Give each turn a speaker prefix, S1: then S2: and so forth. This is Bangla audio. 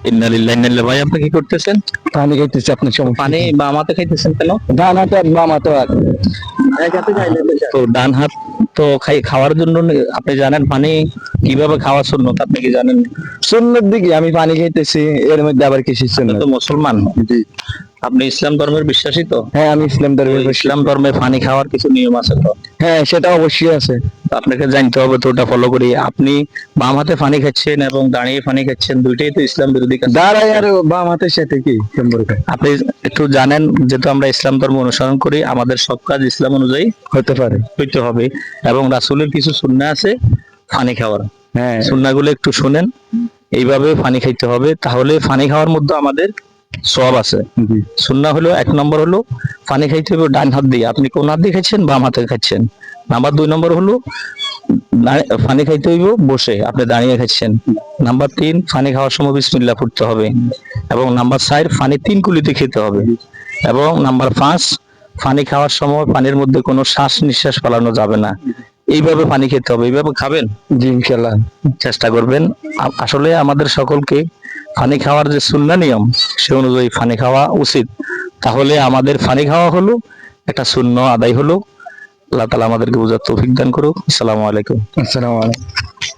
S1: ইন্না লিল্লাহি ওয়া ইন্না ইলাইহি। ভাই আপনি কি করতেছেন?
S2: পানি খাইতেছি। আপনার সমস্যা
S1: পানি বাম হাতে খাইতেছেন কেন?
S2: ডান হাতে আর বাম হাতে আর
S1: তো ডান হাত তো খাওয়ার জন্য আপনি জানেন পানি কিভাবে খাওয়া সুন্নত, আপনি কি জানেন?
S2: সুন্নত দিকে আমি পানি খাইতেছি, এর মধ্যে আবার কিছু
S1: আপনি
S2: সুন্নত।
S1: তো মুসলমান,
S2: জি
S1: আপনি ইসলাম ধর্মের বিশ্বাসী তো?
S2: হ্যাঁ, আমি ইসলাম ধর্মের
S1: তো ইসলাম ধর্মে পানি খাওয়ার কিছু নিয়ম আছে তো?
S2: হ্যাঁ, সেটা অবশ্যই আছে।
S1: তো আপনাকে জানতে হবে, তো ওটা ফলো করি। আপনি বাম হাতে পানি খাচ্ছেন এবং দাঁড়িয়ে পানি খাচ্ছেন, দুইটাই তো ইসলাম বিরোধী কাজ।
S2: দাঁড়াই আর বাম হাতের সাথে কি সম্পর্ক?
S1: আপনি একটু জানেন, যেহেতু আমরা ইসলাম ধর্ম অনুসরণ করি, আমাদের সব কাজ ইসলাম অনুযায়ী
S2: হতে পারে।
S1: হইতে হবে। এবং রাসূলের কিছু সুন্নাহ আছে পানি খাওয়ার,
S2: হ্যাঁ
S1: সুন্নাহগুলো একটু শুনেন। এইভাবে পানি খাইতে হবে, তাহলে পানি খাওয়ার মধ্যে আমাদের সওয়াব আছে।
S2: জি
S1: সুন্নাহ হলো, এক নম্বর হলো পানি খাইতে হবে ডান হাত দিয়ে। আপনি কোন হাত দিয়ে খাচ্ছেন? বাম হাতে খাচ্ছেন। নাম্বার 2 নম্বর হলো পানি খাইতে হইব বসে, আপনি দাঁড়িয়ে খাচ্ছেন। নাম্বার 3, পানি খাওয়ার সময় বিসমিল্লাহ পড়তে হবে। এবং নাম্বার 4, পানি 3 কুলিতে খেতে হবে। এবং নাম্বার 5, পানি খাওয়ার সময় পানির মধ্যে কোনো শ্বাস নিঃশ্বাস ফেলানো যাবে না। এইভাবে পানি খেতে হবে। এইভাবে খাবেন,
S2: জি ইনশাল্লাহ
S1: চেষ্টা করবেন। আসলে আমাদের সকলকে পানি খাওয়ার যে সুন্নাহ নিয়ম, সে অনুযায়ী পানি খাওয়া উচিত। তাহলে আমাদের পানি খাওয়া হলো একটা সুন্নাহ আদায় হলো। আল্লাহ তাআলা আমাদেরকে বুঝার তৌফিক দান করুক। আসসালামু আলাইকুম।
S2: আসসালামু আলাইকুম।